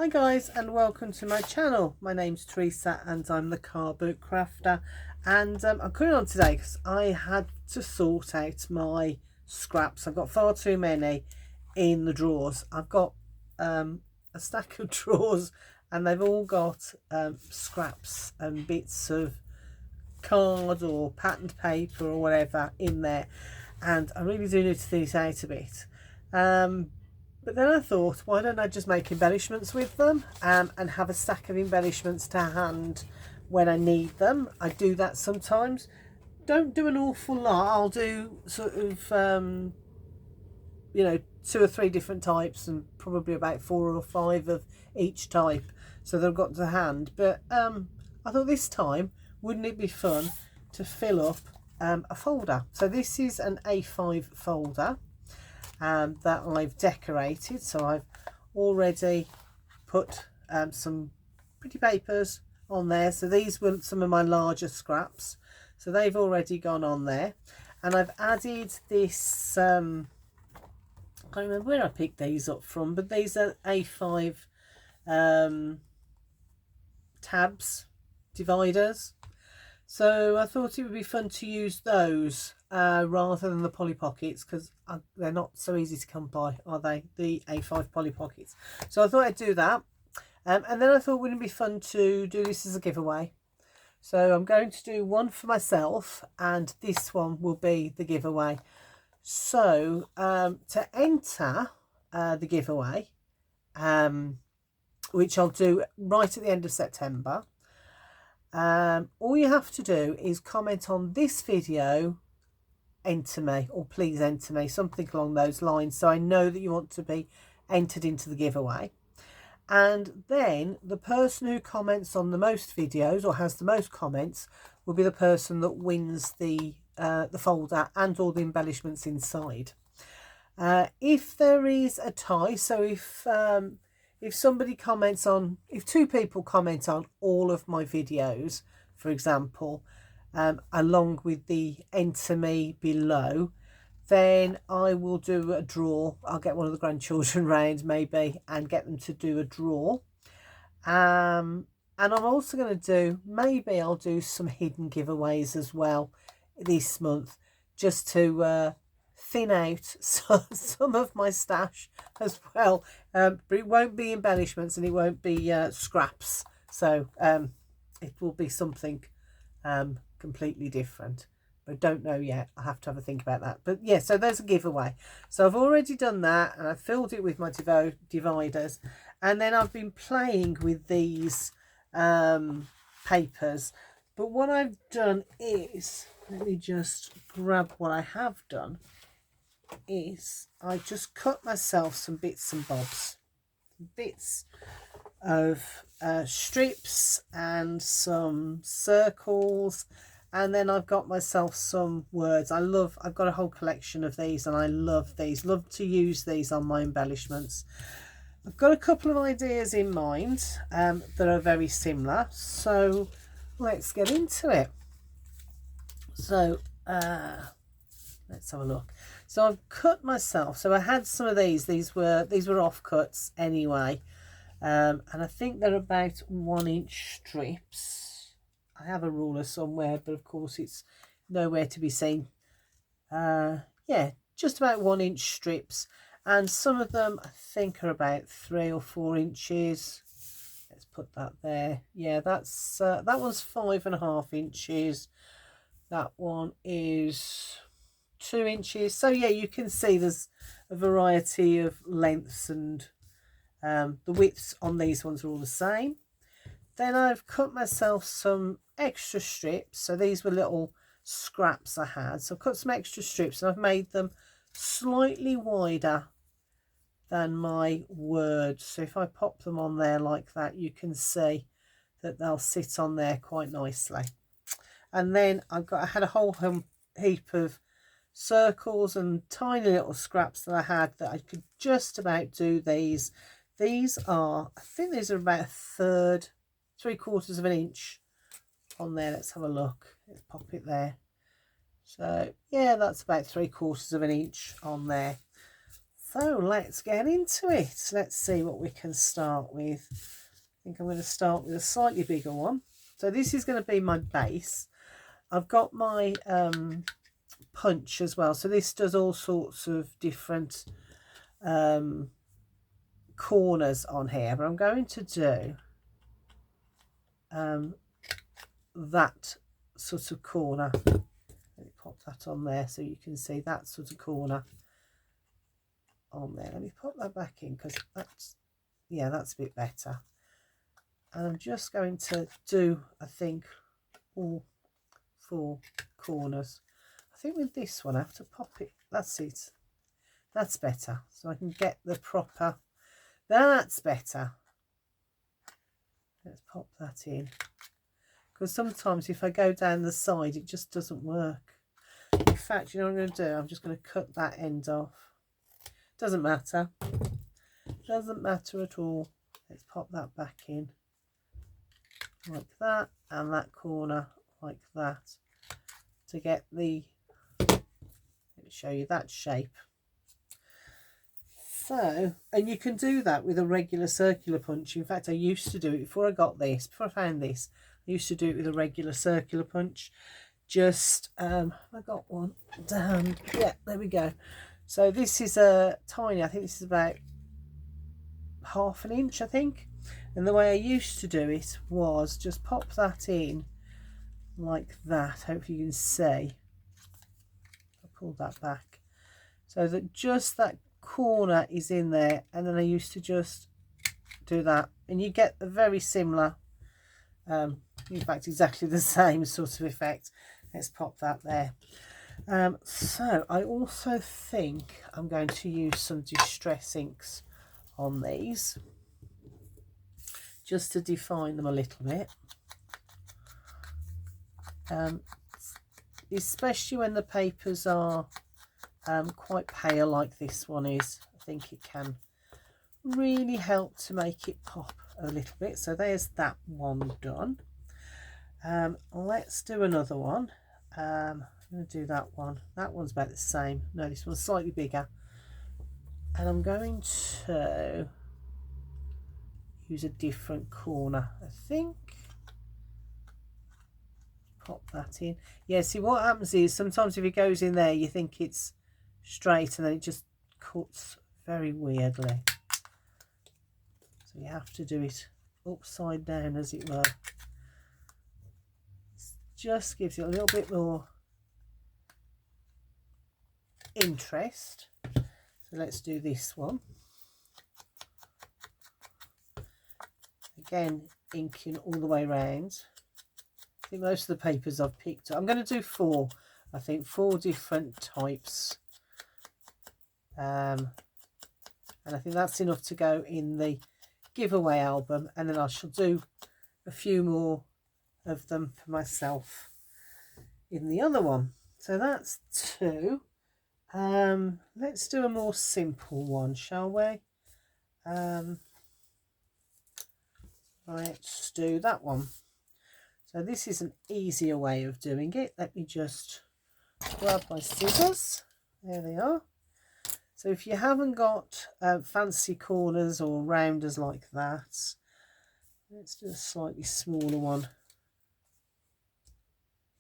Hi guys, and welcome to my channel. My name's Teresa and I'm the car boot crafter, and I'm coming on today because I had to sort out my scraps. I've got far too many in the drawers. I've got a stack of drawers and they've all got scraps and bits of card or patterned paper or whatever in there, and I really do need to thin it out a bit. But then I thought, why don't I just make embellishments with them and have a stack of embellishments to hand when I need them. I do that sometimes. Don't do an awful lot. I'll do sort of, 2 or 3 different types and probably about 4 or 5 of each type. So they've got to hand. But I thought this time, wouldn't it be fun to fill up a folder? So this is an A5 folder that I've decorated. So I've already put some pretty papers on there. So these were some of my larger scraps, so they've already gone on there. And I've added this I can't remember where I picked these up from, but these are A5 tabs, dividers. So I thought it would be fun to use those rather than the Polly Pockets, because they're not so easy to come by, are they? The A5 Polly Pockets. So I thought I'd do that. And then I thought, wouldn't it be fun to do this as a giveaway? So I'm going to do one for myself, and this one will be the giveaway. So to enter the giveaway, which I'll do right at the end of September, all you have to do is comment on this video, enter me, or please enter me, something along those lines, so I know that you want to be entered into the giveaway. And then the person who comments on the most videos or has the most comments will be the person that wins the folder and all the embellishments inside. If there is a tie, so if somebody comments on, if 2 people comment on all of my videos, for example, along with the enter me below, then I will do a draw. I'll get one of the grandchildren round maybe and get them to do a draw. And I'm also going to do, maybe I'll do some hidden giveaways as well this month, just to thin out some of my stash as well. But it won't be embellishments and it won't be scraps. So it will be something completely different. I don't know yet. I have to have a think about that. But yeah, so there's a giveaway. So I've already done that, and I filled it with my dividers, and then I've been playing with these papers. But what I've done is, let me just grab what I have done, is I just cut myself some bits and bobs, bits of strips and some circles. And then I've got myself some words. I've got a whole collection of these, and I love these. Love to use these on my embellishments. I've got a couple of ideas in mind that are very similar. So let's get into it. So let's have a look. So I've cut myself. So I had some of these. These were offcuts anyway, and I think they're about 1-inch strips. I have a ruler somewhere, but of course it's nowhere to be seen. Yeah, just about 1-inch strips, and some of them I think are about 3 or 4 inches. Let's put that there. Yeah, that's that one's 5.5 inches. That one is 2 inches. So yeah, you can see there's a variety of lengths, and the widths on these ones are all the same. Then I've cut myself some extra strips. So these were little scraps I had. So I've cut some extra strips, and I've made them slightly wider than my words. So if I pop them on there like that, you can see that they'll sit on there quite nicely. And then I had a whole heap of circles and tiny little scraps that I had that I could just about do these. These are, I think these are about 3/4 of an inch on there. Let's have a look. Let's pop it there. So yeah, that's about 3/4 of an inch on there. So let's get into it. Let's see what we can start with. I think I'm going to start with a slightly bigger one. So this is going to be my base. I've got my punch as well. So this does all sorts of different corners on here. But I'm going to do that sort of corner. Let me pop that on there so you can see that sort of corner on there. Let me pop that back in because that's, yeah, that's a bit better. And I'm just going to do, I think, all 4 corners. I think with this one I have to pop it, that's it, that's better, so I can get the proper, that's better. Let's pop that in, because sometimes if I go down the side it just doesn't work. In fact, you know what I'm going to do? I'm just going to cut that end off. Doesn't matter, doesn't matter at all. Let's pop that back in like that, and that corner like that, to get the, let me show you that shape. So, and you can do that with a regular circular punch. In fact, I used to do it before I got this, before I found this, I used to do it with a regular circular punch. Just I got one down, yeah, there we go. So this is a tiny, I think this is about 1/2 inch, I think. And the way I used to do it was just pop that in like that. Hopefully you can see. I pulled that back so that just that corner is in there, and then I used to just do that, and you get a very similar, in fact exactly the same sort of effect. Let's pop that there. So I also think I'm going to use some distress inks on these just to define them a little bit, especially when the papers are quite pale like this one is. I think it can really help to make it pop a little bit. So there's that one done. Let's do another one. I'm going to do that one. That one's about the same. No, this one's slightly bigger. And I'm going to use a different corner, I think. Pop that in. Yeah, see what happens is sometimes if it goes in there you think it's straight and then it just cuts very weirdly. So you have to do it upside down, as it were. Just gives it a little bit more interest. So let's do this one. Again, inking all the way around. I think most of the papers I've picked up. I'm going to do 4. I think 4 different types. And I think that's enough to go in the giveaway album, and then I shall do a few more of them for myself in the other one. So that's 2. Let's do a more simple one, shall we? Let's do that one. So this is an easier way of doing it. Let me just grab my scissors. There they are. So if you haven't got fancy corners or rounders like that, let's do a slightly smaller one.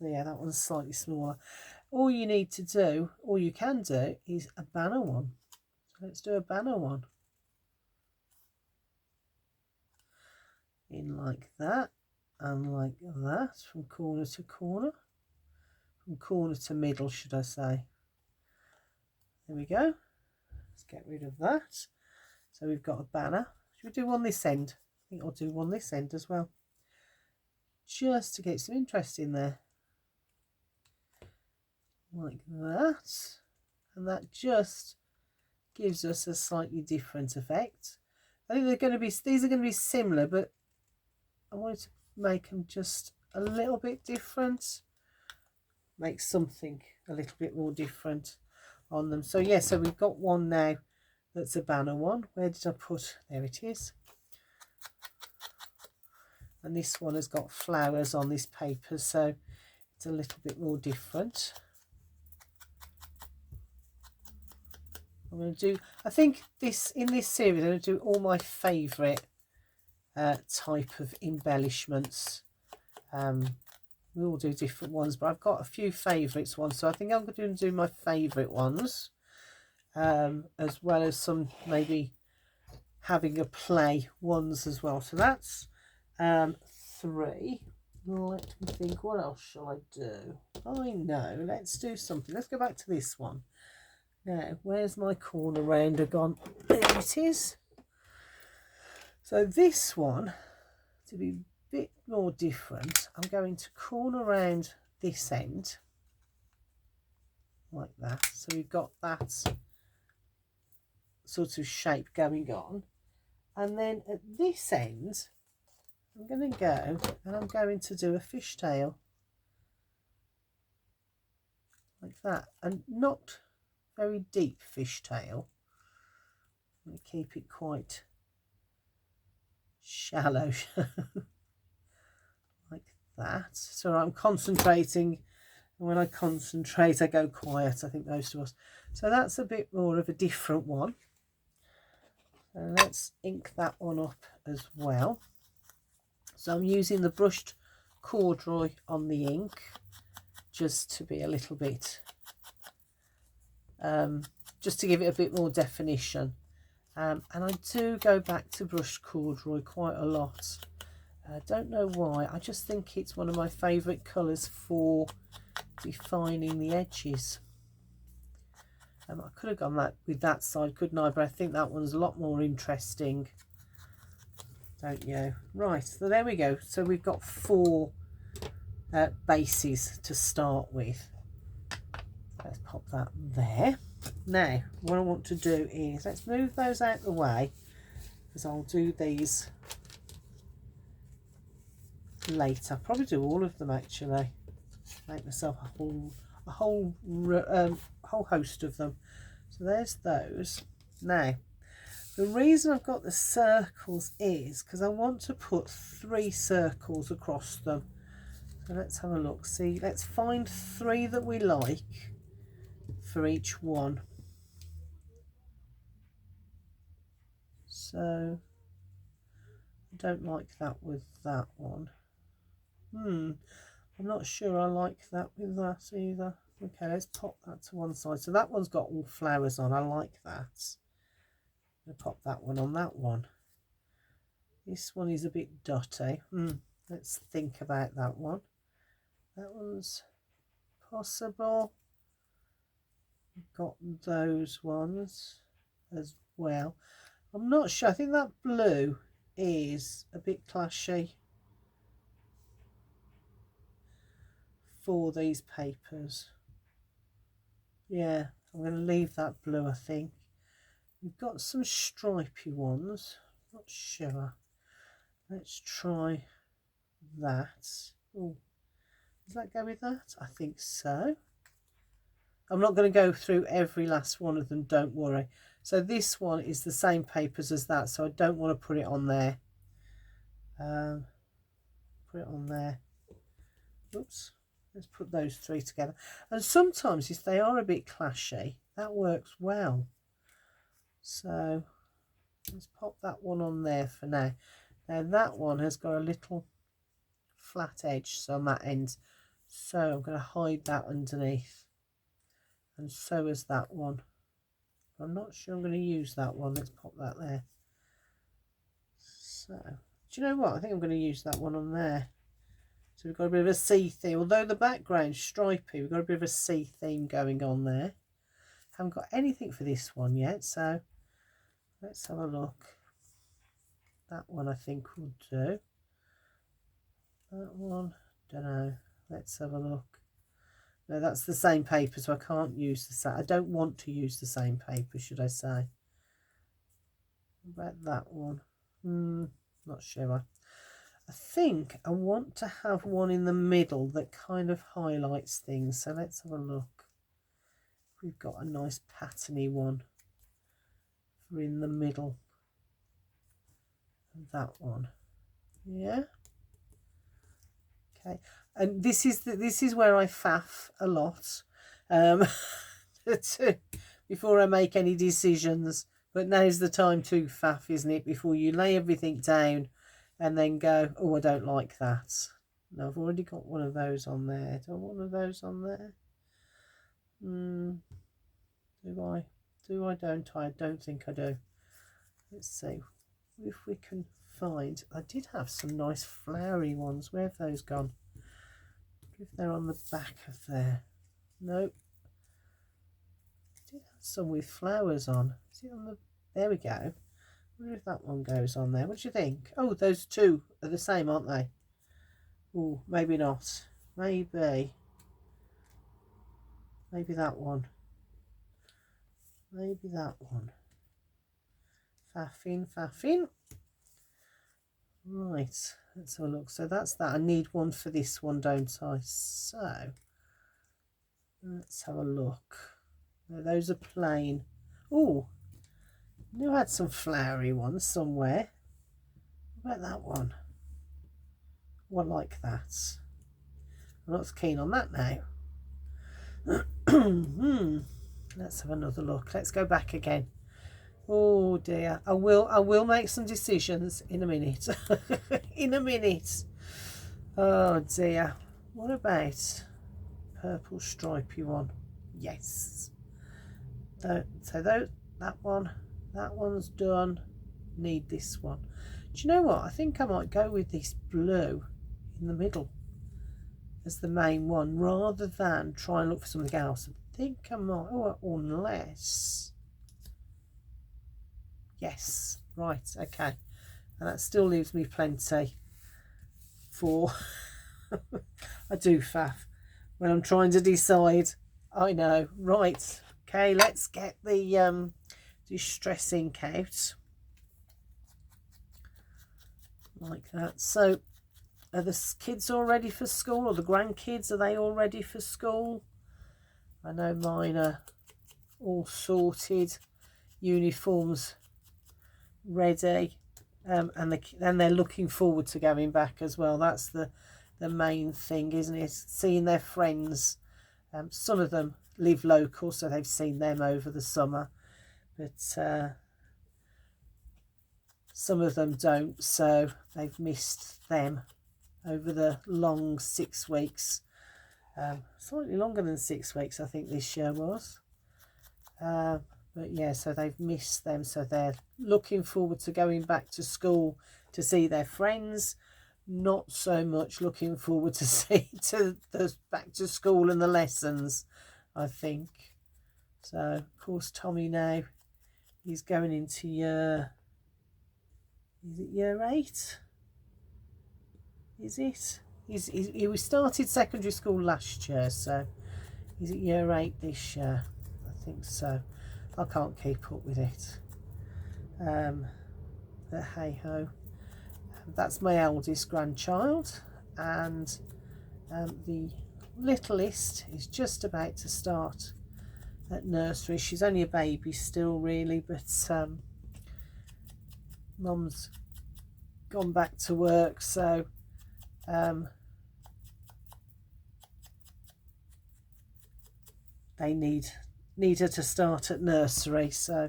Yeah, that one's slightly smaller. All you need to do, all you can do, is a banner one. So let's do a banner one. In like that, and like that, from corner to corner. From corner to middle, should I say. There we go. Let's get rid of that. So we've got a banner. Should we do one this end? I think I'll do one this end as well, just to get some interest in there. Like that. And that just gives us a slightly different effect. I think they're going to be, these are going to be similar, but I wanted to make them just a little bit different. Make something a little bit more different on them. So yeah, so we've got one now that's a banner one. Where did I put? There it is. And this one has got flowers on this paper, so it's a little bit more different. I'm going to do, I think this, in this series, I'm going to do all my favourite type of embellishments. We all do different ones, but I've got a few favourites ones, so I think I'm going to do my favourite ones, as well as some maybe having a play ones as well. So that's 3. Let me think, what else shall I do? I know, let's do something. Let's go back to this one. Now, where's my corner rounder gone? There it is. So this one, to be a bit more different, I'm going to corner around this end like that. So we've got that sort of shape going on. And then at this end, I'm going to go and I'm going to do a fishtail like that, and not very deep fishtail. I'm going to keep it quite shallow like that. So I'm concentrating, and when I concentrate I go quiet, I think most of us. So that's a bit more of a different one. So let's ink that one up as well. So I'm using the brushed corduroy on the ink just to be a little bit, just to give it a bit more definition. And I do go back to brushed corduroy quite a lot. I don't know why, I just think it's one of my favourite colours for defining the edges. I could have gone that with that side, couldn't I? But I think that one's a lot more interesting, don't you? Right, so there we go. So we've got 4 bases to start with. Let's pop that there. Now, what I want to do is, let's move those out of the way, because I'll do these later. I'll probably do all of them actually. Make myself a whole host of them. So there's those. Now, the reason I've got the circles is because I want to put 3 circles across them. So let's have a look. See, let's find 3 that we like for each one. So I don't like that with that one. I'm not sure I like that with that either. Okay, let's pop that to one side. So that one's got all flowers on. I like that. I'm going to pop that one on that one. This one is a bit dotty. Let's think about that one. That one's possible. Got those ones as well. I'm not sure. I think that blue is a bit clashy for these papers. Yeah, I'm going to leave that blue, I think. We've got some stripy ones. Not sure. Let's try that. Oh, does that go with that? I think so. I'm not going to go through every last one of them, don't worry. So this one is the same papers as that, so I don't want to put it on there. Put it on there. Oops. Let's put those 3 together. And sometimes if they are a bit clashy, that works well. So let's pop that one on there for now. Now that one has got a little flat edge on that end, so I'm going to hide that underneath, and so is that one. I'm not sure I'm going to use that one. Let's pop that there. So do you know what, I think I'm going to use that one on there. So we've got a bit of a sea theme, although the background's stripy, we've got a bit of a sea theme going on there. Haven't got anything for this one yet, so let's have a look. That one I think will do. That one, don't know. Let's have a look. No, that's the same paper, so I can't use the same. I don't want to use the same paper, should I say. What about that one? Not sure. I think I want to have one in the middle that kind of highlights things. So let's have a look. We've got a nice patterny one for in the middle of that one. Yeah. Okay. And this is where I faff a lot. To before I make any decisions. But now's the time to faff, isn't it? Before you lay everything down and then go, oh, I don't like that. No, I've already got one of those on there. Do I want one of those on there? Do I? Do I? Don't I? I don't think I do. Let's see if we can find. I did have some nice flowery ones. Where have those gone? If they're on the back of there. Nope. I did have some with flowers on. Is it on the? There we go. I wonder if that one goes on there. What do you think? Oh, those two are the same, aren't they? Oh, maybe not. Maybe. Maybe that one. Maybe that one. Faffing, faffing. Right, let's have a look. So that's that. I need one for this one, don't I? So let's have a look. No, those are plain. Oh, I knew I had some flowery ones somewhere. What about that one? One like that. I'm not keen on that now. Let's have another look. Let's go back again. Oh dear. I will make some decisions in a minute. In a minute. Oh dear. What about purple stripy one? Yes. So that one's done. Need this one. Do you know what? I think I might go with this blue in the middle as the main one rather than try and look for something else. I think I might. Oh, unless. Yes, right, okay. And that still leaves me plenty for I do faff when I'm trying to decide. I know. Right, okay, let's get the distress ink out like that. So are the kids all ready for school, or the grandkids, are they all ready for school? I know mine are all sorted, uniforms ready, and they're looking forward to going back as well. That's the main thing, isn't it? Seeing their friends. Some of them live local, so they've seen them over the summer, but some of them don't, so they've missed them over the long 6 weeks. Slightly longer than 6 weeks, I think this year was. But yeah, so they've missed them, so they're looking forward to going back to school to see their friends. Not so much looking forward to see to the back to school and the lessons, I think. So of course Tommy now, he's going into year, is it year 8? Is it? He started secondary school last year, so is it year 8 this year? I think so. I can't keep up with it. But hey ho. That's my eldest grandchild, and the littlest is just about to start at nursery. She's only a baby still, really, but Mum's gone back to work, so they need her to start at nursery. So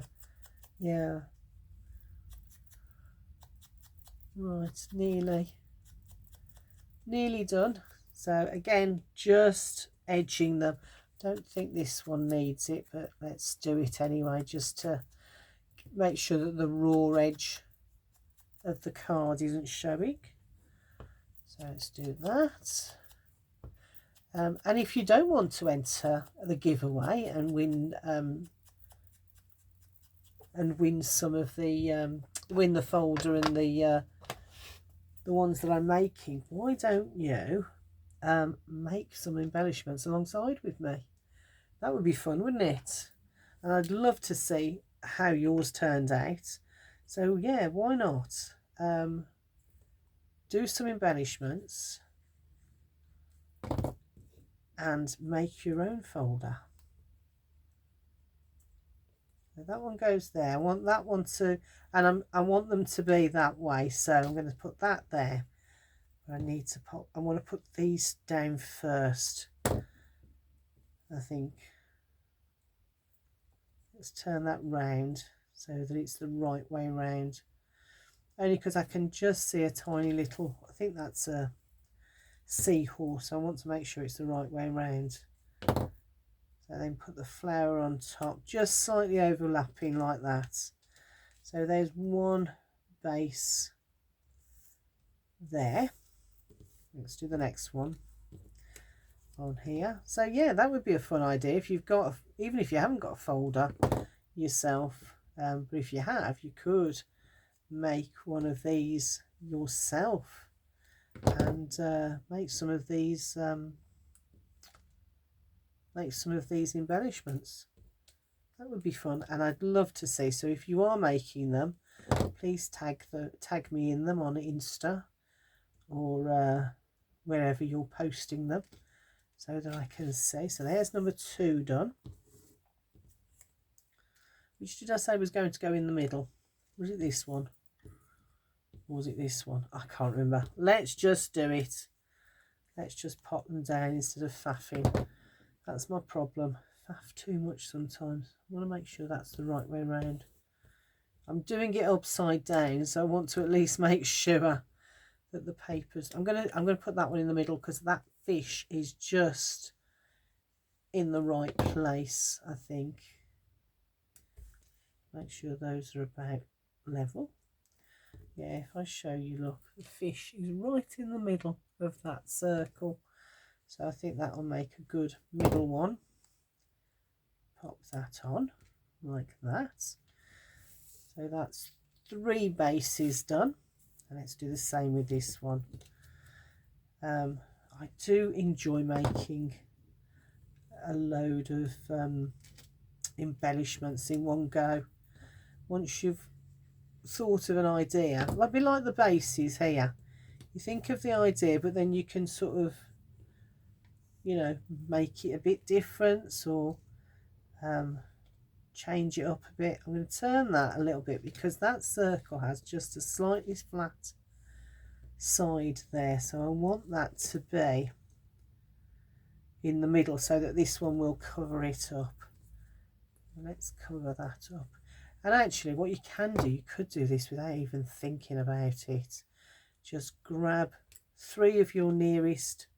yeah. Right, nearly done. So again, just edging them. Don't think this one needs it, but let's do it anyway, just to make sure that the raw edge of the card isn't showing. So let's do that. And if you don't want to enter the giveaway and win some of the win the folder and the ones that I'm making, why don't you make some embellishments alongside with me? That would be fun, wouldn't it? And I'd love to see how yours turned out. So yeah, why not do some embellishments and make your own folder. So that one goes there. I want that one to, and I want them to be that way, so I'm going to put that there. I need to put, I want to put these down first, I think. Let's turn that round so that it's the right way round. Only because I can just see a tiny little, I think that's a seahorse. I want to make sure it's the right way round. So then put the flower on top, just slightly overlapping like that. So there's one base there. Let's do the next one on here. So yeah, that would be a fun idea if you've got, even if you haven't got a folder yourself, but if you have, you could make one of these yourself and make some of these embellishments. That would be fun, and I'd love to see. So if you are making them, please tag me in them on Insta or wherever you're posting them, so that I can see. So there's number 2 done. Which did I say was going to go in the middle? Was it this one? Or was it this one? I can't remember. Let's just do it. Let's just pop them down instead of faffing. That's my problem. Faff too much sometimes. I want to make sure that's the right way around. I'm doing it upside down, so I want to at least make sure that the papers. I'm gonna put that one in the middle because that fish is just in the right place, I think. Make sure those are about level. Yeah, if I show you, look, the fish is right in the middle of that circle. So I think that will make a good middle one. Pop that on like that. So that's 3 bases done. And let's do the same with this one. I do enjoy making a load of embellishments in one go. Once you've thought of an idea, a bit like the bases here, you think of the idea, but then you can sort of, you know, make it a bit different or change it up a bit. I'm going to turn that a little bit because that circle has just a slightly flat side there, so I want that to be in the middle so that this one will cover it up. Let's cover that up. And actually what you can do, you could do this without even thinking about it. Just grab 3 of your nearest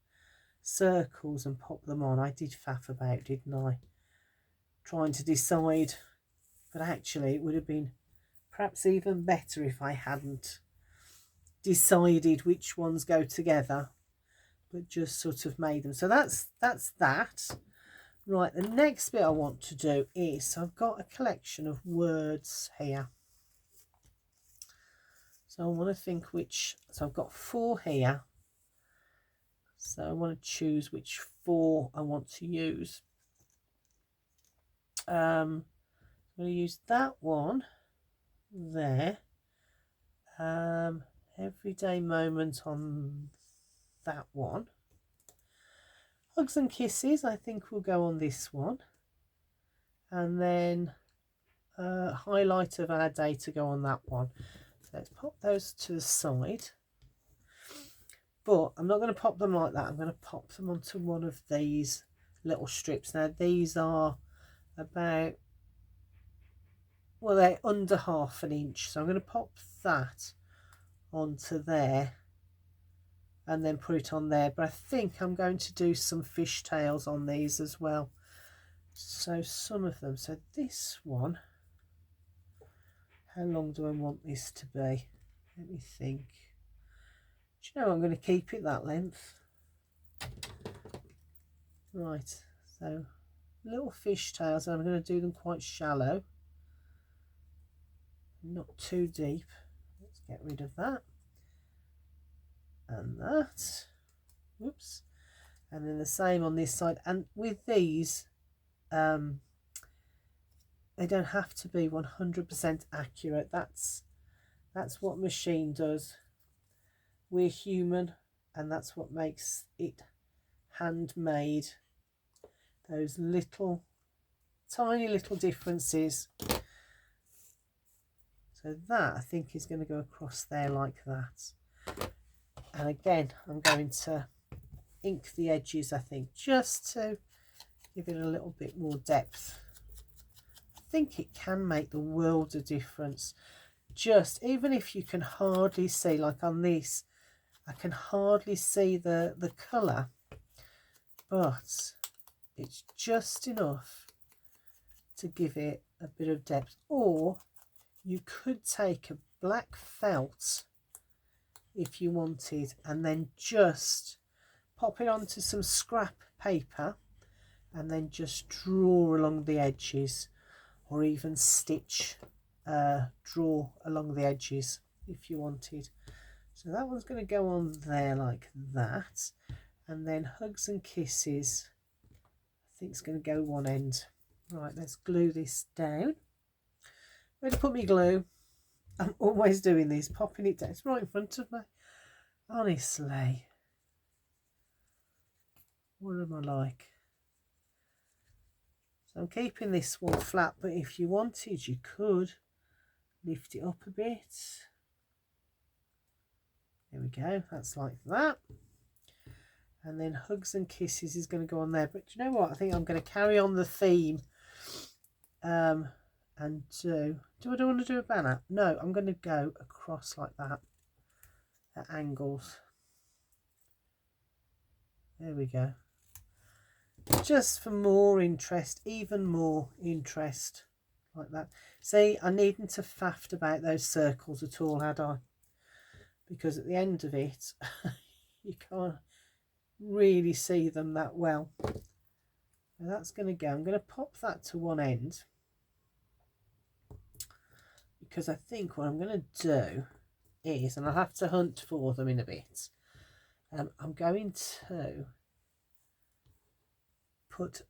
circles and pop them on. I did faff about, didn't I? Trying to decide, but actually it would have been perhaps even better if I hadn't decided which ones go together, but just sort of made them. So that's that. Right, the next bit I want to do is, so I've got a collection of words here. So I want to think which, so I've got 4 here. So I want to choose which 4 I want to use. I'm going to use that one there. Everyday moment on that one. Hugs and kisses, I think will go on this one. And then highlight of our day to go on that one. So let's pop those to the side. But I'm not going to pop them like that. I'm going to pop them onto one of these little strips. Now these are about, well, they're under 1/2 inch. So I'm going to pop that onto there and then put it on there. But I think I'm going to do some fishtails on these as well. So some of them. So this one, how long do I want this to be? Let me think. Do you know, I'm going to keep it that length. Right, so little fishtails, and I'm going to do them quite shallow, not too deep. Let's get rid of that and that. Whoops. And then the same on this side. And with these, they don't have to be 100% accurate. That's what machine does. We're human, and that's what makes it handmade. Those little, tiny little differences. So that, I think, is going to go across there like that. And again, I'm going to ink the edges, I think, just to give it a little bit more depth think it can make the world of difference. Just even if you can hardly see, like on this, I can hardly see the colour, but it's just enough to give it a bit of depth. Or you could take a black felt if you wanted, and then just pop it onto some scrap paper and then just draw along the edges, or even stitch, draw along the edges if you wanted. So that one's going to go on there like that, and then Hugs and Kisses, I think it's going to go one end. Right, let's glue this down. Where to put me glue? I'm always doing this, popping it down. It's right in front of me. Honestly, what am I like? So I'm keeping this one flat, but if you wanted, you could lift it up a bit. There we go, that's like that. And then Hugs and Kisses is going to go on there. But you know what? I think I'm going to carry on the theme. And do I want to do a banner? No, I'm going to go across like that at angles. There we go. Just for more interest, even more interest, like that. See, I needn't to faffed about those circles at all, had I? Because at the end of it, you can't really see them that well. Now that's going to go. I'm going to pop that to one end, because I think what I'm going to do is, and I'll have to hunt for them in a bit, I'm going to put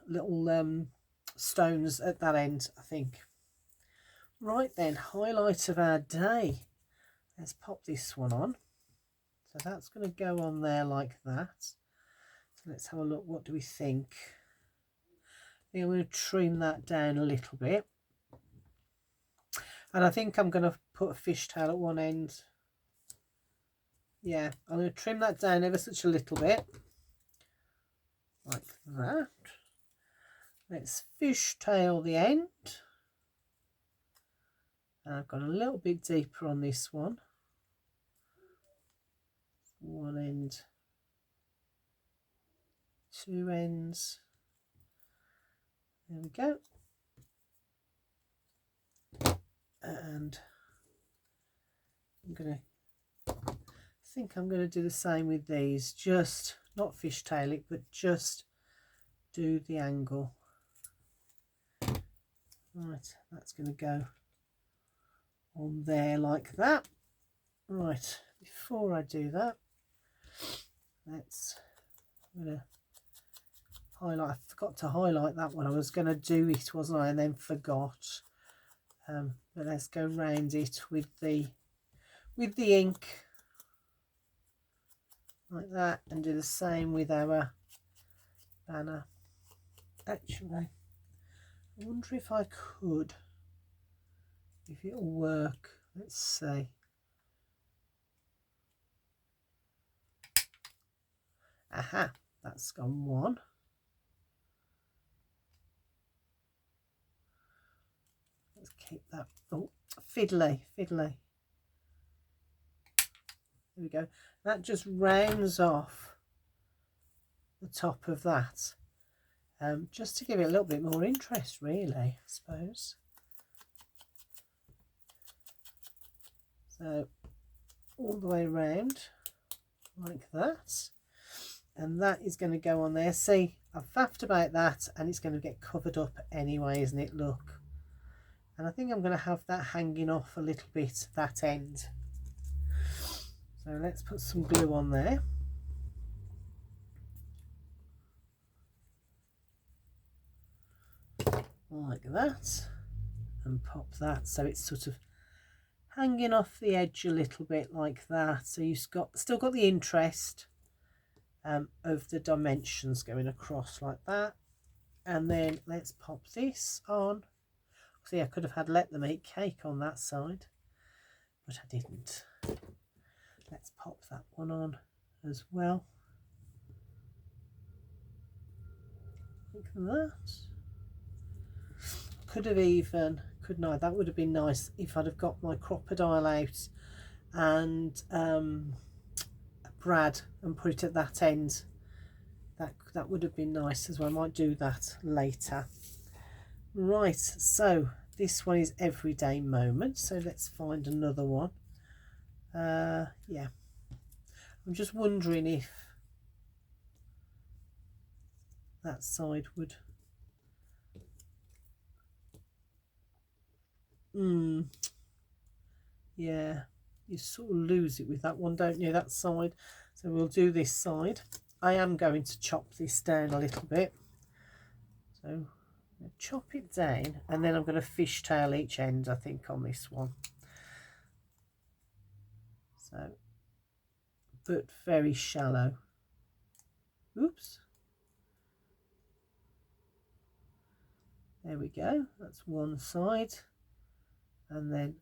little stones at that end, I think. Right then, highlight of our day. Let's pop this one on. So that's going to go on there like that. So let's have a look. What do we think? I think I'm going to trim that down a little bit. And I think I'm going to put a fishtail at one end. Yeah, I'm going to trim that down ever such a little bit. Like that. Let's fishtail the end. And I've gone a little bit deeper on this one. One end. Two ends. There we go. And I'm going to do the same with these, just not fishtail it, but just do the angle. Right, that's going to go on there like that. Right, before I do that, I'm going to highlight. I forgot to highlight that one. I was going to do it, wasn't I, and then forgot. But let's go round it with the ink like that, and do the same with our banner. Actually, I wonder if I could, if it'll work. Let's see. Aha, that's gone one. Let's keep that. Oh, fiddly. There we go. That just rounds off the top of that. Just to give it a little bit more interest, really, I suppose. So all the way around like that, and that is going to go on there. See, I've faffed about that, and it's going to get covered up anyway, isn't it? Look, and I think I'm going to have that hanging off a little bit, that end. So let's put some glue on there. Like that, and pop that so it's sort of hanging off the edge a little bit like that, so you've still got the interest of the dimensions going across like that. And then let's pop this on. See, I could have had Let Them Eat Cake on that side, but I didn't. Let's pop that one on as well, like that. could have even, couldn't I? That would have been nice if I'd have got my crocodile out and a brad and put it at that end. That would have been nice as well. I might do that later. Right, so this one is Everyday Moment. So let's find another one. Yeah, I'm just wondering if that side would. Yeah, you sort of lose it with that one, don't you, that side? So we'll do this side. I am going to chop this down a little bit. So chop it down, and then I'm going to fishtail each end, I think, on this one. So, but very shallow. Oops. There we go. That's one side. And then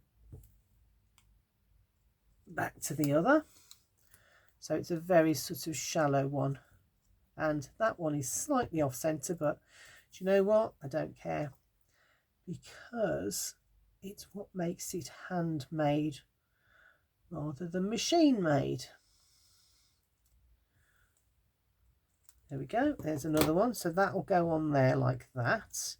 back to the other. So it's a very sort of shallow one. And that one is slightly off centre, but do you know what? I don't care, because it's what makes it handmade rather than machine made. There we go. There's another one. So that will go on there like that.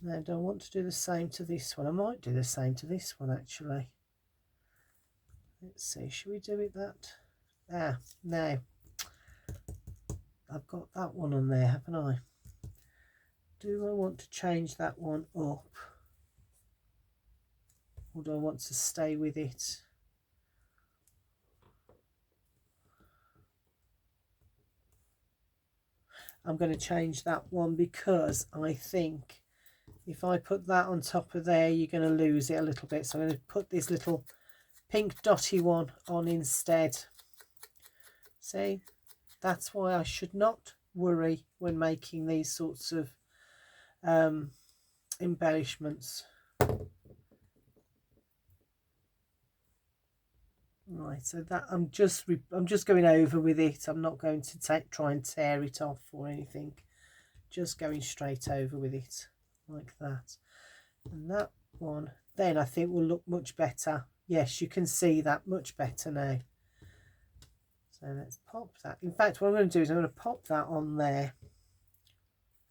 Now, do I want to do the same to this one? I might do the same to this one, actually. Let's see. Should we do it that? No. I've got that one on there, haven't I? Do I want to change that one up? Or do I want to stay with it? I'm going to change that one, because I think if I put that on top of there, you're going to lose it a little bit. So I'm going to put this little pink dotty one on instead. See, that's why I should not worry when making these sorts of embellishments. Right, so that I'm just going over with it. I'm not going to try and tear it off or anything. Just going straight over with it like that. And that one then I think will look much better. Yes, you can see that much better now. So let's pop that. In fact, what I'm going to do is I'm going to pop that on there.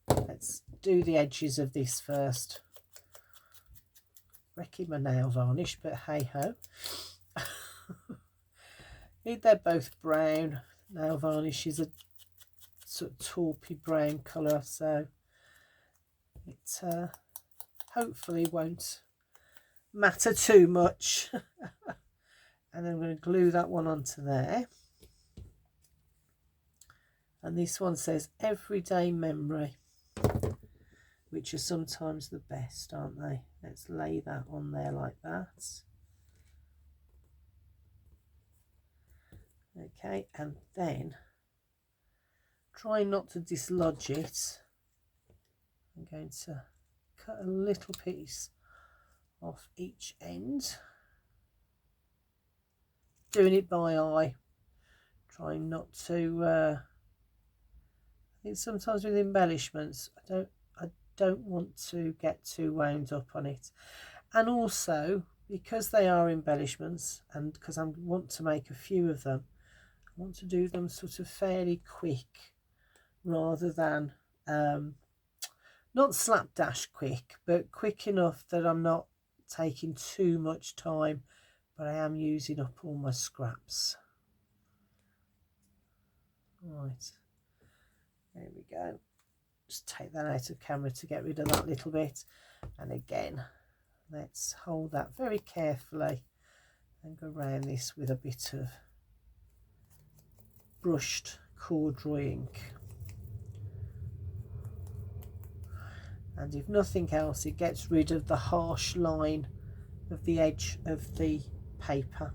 Let's do the edges of this first. Wrecking my nail varnish, but hey ho. They're both brown. Nail varnish is a sort of taupey brown colour, so it hopefully won't matter too much. And then I'm going to glue that one onto there. And this one says Everyday Memory, which are sometimes the best, aren't they? Let's lay that on there like that. Okay, and then try not to dislodge it. I'm going to cut a little piece off each end. Doing it by eye, trying not to I think sometimes with embellishments I don't want to get too wound up on it, and also because they are embellishments and because I want to make a few of them, I want to do them sort of fairly quick rather than not slapdash quick, but quick enough that I'm not taking too much time, but I am using up all my scraps. Right, there we go. Just take that out of camera to get rid of that little bit. And again, let's hold that very carefully and go around this with a bit of brushed corduroy ink. And if nothing else, it gets rid of the harsh line of the edge of the paper.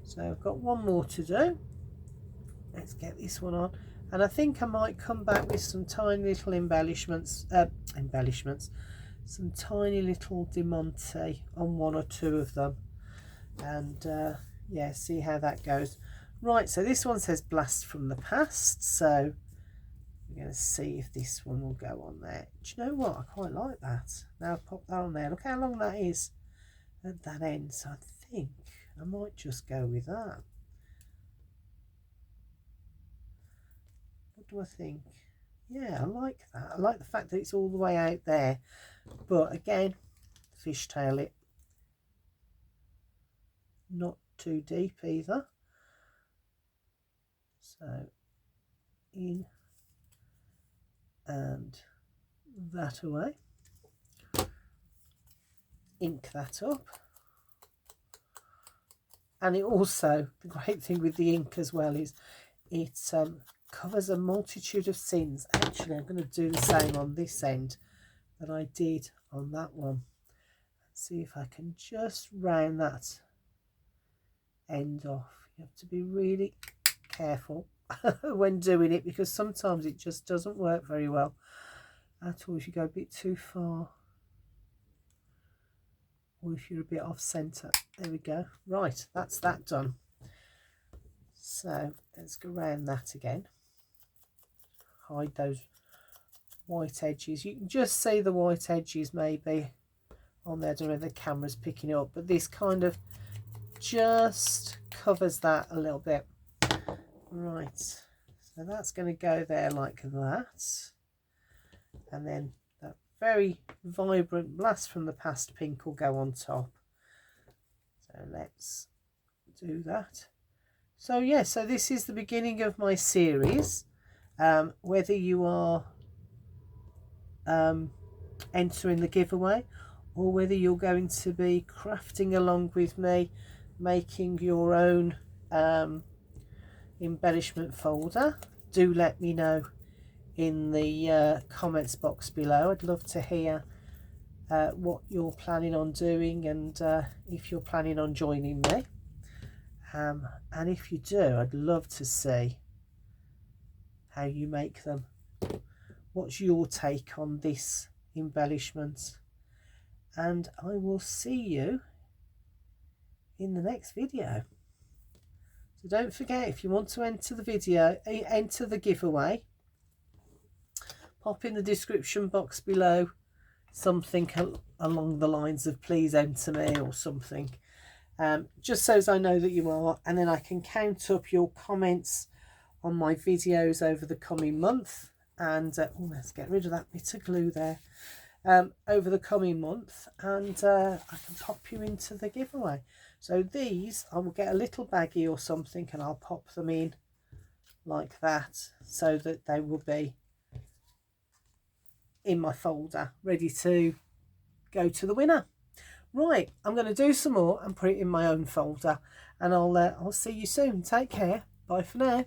So I've got one more to do. Let's get this one on. And I think I might come back with some tiny little embellishments, some tiny little diamante on one or two of them. And yeah, see how that goes. Right, so this one says Blast from the Past. So I'm going to see if this one will go on there. Do you know what? I quite like that. Now I've popped that on there. Look how long that is at that end. So I think I might just go with that. What do I think? Yeah, I like that. I like the fact that it's all the way out there. But again, fishtail it. Not too deep either. So in and that away. Ink that up. And it also, the great thing with the ink as well is it covers a multitude of sins. Actually, I'm going to do the same on this end that I did on that one. See if I can just round that end off. You have to be really careful when doing it, because sometimes it just doesn't work very well at all if you go a bit too far, or if you're a bit off center. There we go. Right, that's that done. So let's go around that again. Hide those white edges. You can just see the white edges maybe on there. I don't know if the camera's picking it up, but this kind of just covers that a little bit. Right, so that's going to go there like that, and then that very vibrant Blast from the Past pink will go on top. So let's do that. So yeah, so this is the beginning of my series. Whether you are entering the giveaway, or whether you're going to be crafting along with me, making your own embellishment folder, do let me know in the comments box below. I'd love to hear what you're planning on doing, and if you're planning on joining me, and if you do, I'd love to see how you make them. What's your take on this embellishment? And I will see you in the next video. So don't forget, if you want to enter the giveaway, pop in the description box below something along the lines of "please enter me" or something, just so as I know that you are, and then I can count up your comments on my videos over the coming month. And let's get rid of that bit of glue there. Over the coming month, and I can pop you into the giveaway. So these, I will get a little baggie or something, and I'll pop them in like that, so that they will be in my folder ready to go to the winner. Right, I'm going to do some more and put it in my own folder, and I'll see you soon. Take care. Bye for now.